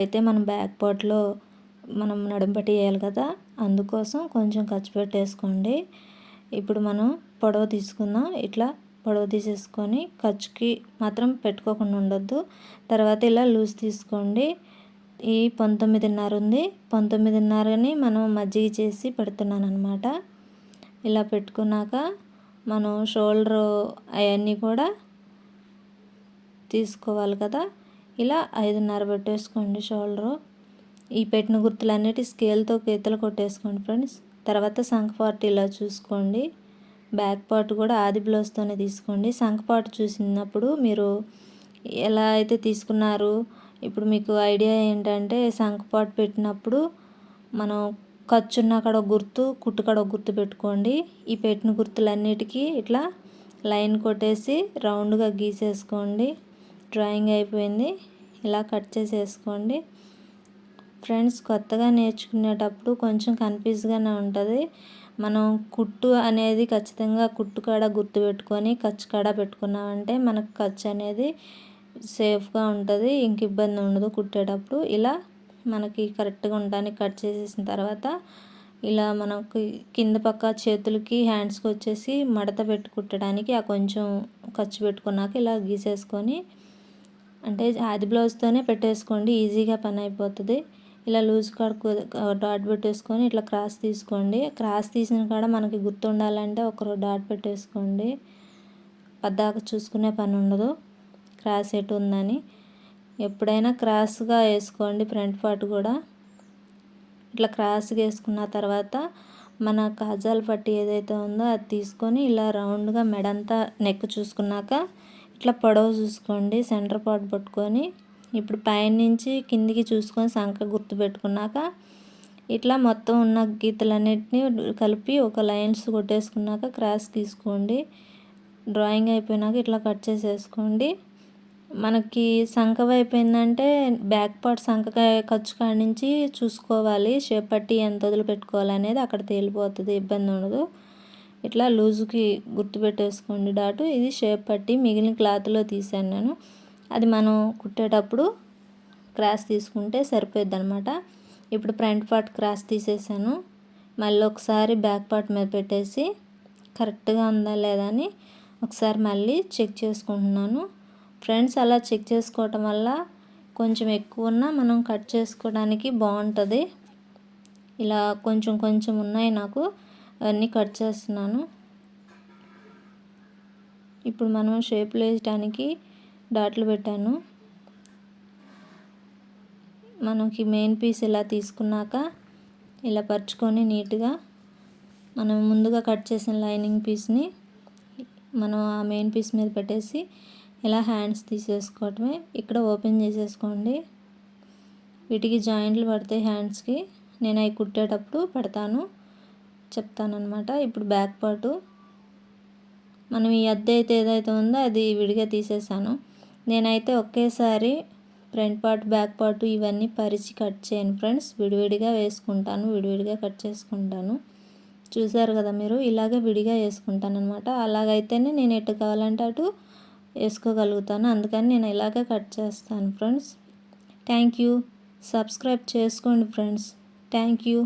అయితే మనం బ్యాక్ పార్ట్లో మనం నడుం పట్టి వేయాలి కదా, అందుకోసం కొంచెం ఖర్చు పెట్టేసుకోండి. ఇప్పుడు మనం పొడవు తీసుకుందాం. ఇట్లా పొడవు తీసేసుకొని ఖర్చుకి మాత్రం పెట్టుకోకుండా ఉండొద్దు. తర్వాత ఇలా లూజ్ తీసుకోండి. ఈ 19.5 ఉంది. 19.5ని మనం మజ్జిగ చేసి పెడుతున్నాను అనమాట. ఇలా పెట్టుకున్నాక మనం షోల్డర్ అవన్నీ కూడా తీసుకోవాలి కదా. ఇలా 5.5 పెట్టేసుకోండి షోల్డరు. ఈ పెట్టిన గుర్తులన్నిటి స్కేల్తో గీతలు కొట్టేసుకోండి ఫ్రెండ్స్. తర్వాత సంక పార్ట్ ఇలా చూసుకోండి. బ్యాక్ పార్ట్ కూడా ఆది బ్లౌజ్తోనే తీసుకోండి. సంక పార్ట్ చూసినప్పుడు మీరు ఎలా అయితే తీసుకున్నారు, ఇప్పుడు మీకు ఐడియా ఏంటంటే సంక పార్ట్ పెట్టినప్పుడు మనం ఖర్చున్న కాడ ఒక గుర్తు, కుట్టు కాడ ఒక గుర్తు పెట్టుకోండి. ఈ పెట్టిన గుర్తులన్నిటికీ ఇట్లా లైన్ కొట్టేసి రౌండ్గా గీసేసుకోండి. డ్రాయింగ్ అయిపోయింది. ఇలా కట్ చేసేసుకోండి ఫ్రెండ్స్. కొత్తగా నేర్చుకునేటప్పుడు కొంచెం కన్ఫ్యూజ్గానే ఉంటుంది. మనం కుట్టు అనేది ఖచ్చితంగా కుట్టు కాడ గుర్తు పెట్టుకొని ఖర్చు కాడ పెట్టుకున్నామంటే మనకు ఖర్చు అనేది సేఫ్గా ఉంటుంది, ఇంక ఇబ్బంది ఉండదు కుట్టేటప్పుడు. ఇలా మనకి కరెక్ట్గా ఉండడానికి కట్ చేసేసిన తర్వాత ఇలా మనకి కింద పక్క చేతులకి హ్యాండ్స్కి వచ్చేసి మడత పెట్టి కుట్టడానికి ఆ కొంచెం ఖర్చు పెట్టుకున్నాక ఇలా గీసేసుకొని, అంటే ఆది బ్లౌజ్తోనే పెట్టేసుకోండి, ఈజీగా పని అయిపోతుంది. ఇలా లూజ్ కాడ డాట్ పెట్టేసుకొని ఇట్లా క్రాస్ తీసుకోండి. క్రాస్ తీసిన కాడ మనకి గుర్తు ఉండాలంటే ఒక డాట్ పెట్టేసుకోండి. పద్దాక చూసుకునే పని ఉండదు క్రాస్ ఎటు ఉందని. ఎప్పుడైనా క్రాస్గా వేసుకోండి ఫ్రంట్ పార్ట్ కూడా. ఇట్లా క్రాస్గా వేసుకున్న తర్వాత మన కాజాల పట్టి ఏదైతే ఉందో అది తీసుకొని ఇలా రౌండ్గా మెడంతా నెక్ చూసుకున్నాక ఇట్లా పొడవు చూసుకోండి. సెంటర్ పార్ట్ పట్టుకొని ఇప్పుడు పైన నుంచి కిందికి చూసుకొని సంక గుర్తు పెట్టుకున్నాక ఇట్లా మొత్తం ఉన్న గీతలన్నిటిని కలిపి ఒక లైన్స్ కొట్టేసుకున్నాక క్రాస్ తీసుకోండి. డ్రాయింగ్ అయిపోయినాక ఇట్లా కట్ చేసేసుకోండి. మనకి సంక అయిపోయిందంటే బ్యాక్ పార్ట్ సంక ఖర్చు కాడి నుంచి చూసుకోవాలి. షేప్ పట్టి ఎంత వదిలి పెట్టుకోవాలి అనేది అక్కడ తేలిపోతుంది, ఇబ్బంది ఉండదు. ఇట్లా లూజుకి గుర్తు పెట్టేసుకోండి డాటు. ఇది షేప్ పట్టి మిగిలిన క్లాత్లో తీసాను నేను. అది మనం కుట్టేటప్పుడు క్రాస్ తీసుకుంటే సరిపోద్ది అనమాట. ఇప్పుడు ఫ్రంట్ పార్ట్ క్రాస్ తీసేసాను. మళ్ళీ ఒకసారి బ్యాక్ పార్ట్ మీద పెట్టేసి కరెక్ట్గా ఉందా లేదా అని ఒకసారి మళ్ళీ చెక్ చేసుకుంటున్నాను ఫ్రెండ్స్. అలా చెక్ చేసుకోవటం వల్ల కొంచెం ఎక్కువ ఉన్నా మనం కట్ చేసుకోవడానికి బాగుంటుంది. ఇలా కొంచెం కొంచెం ఉన్నాయి నాకు, అవన్నీ కట్ చేస్తున్నాను. ఇప్పుడు మనం షేప్లు వేయడానికి డాట్లు పెట్టాను. మనకి మెయిన్ పీస్ ఇలా తీసుకున్నాక ఇలా పరుచుకొని నీట్గా మనం ముందుగా కట్ చేసిన లైనింగ్ పీస్ని మనం ఆ మెయిన్ పీస్ మీద పెట్టేసి ఇలా హ్యాండ్స్ తీసేసుకోవటమే. ఇక్కడ ఓపెన్ చేసేసుకోండి. వీటికి జాయింట్లు పడతాయి హ్యాండ్స్కి, నేను అవి కుట్టేటప్పుడు పెడతాను, చెప్తానమాట. ఇప్పుడు బ్యాక్ పార్టు మనం ఈ అద్దె అయితే ఏదైతే ఉందో అది విడిగా తీసేసాను. నేనైతే ఒకేసారి ఫ్రంట్ పార్ట్ బ్యాక్ పార్ట్ ఇవన్నీ పరిచి కట్ చేయను ఫ్రెండ్స్, విడివిడిగా వేసుకుంటాను, విడివిడిగా కట్ చేసుకుంటాను. చూసారు కదా మీరు, ఇలాగే విడిగా వేసుకుంటాను అనమాట. అలాగైతేనే నేను ఎటు కావాలంటే అటు వేసుకోగలుగుతాను, అందుకని నేను ఇలాగే కట్ చేస్తాను ఫ్రెండ్స్. Thank you. సబ్స్క్రైబ్ చేసుకోండి ఫ్రెండ్స్. Thank you.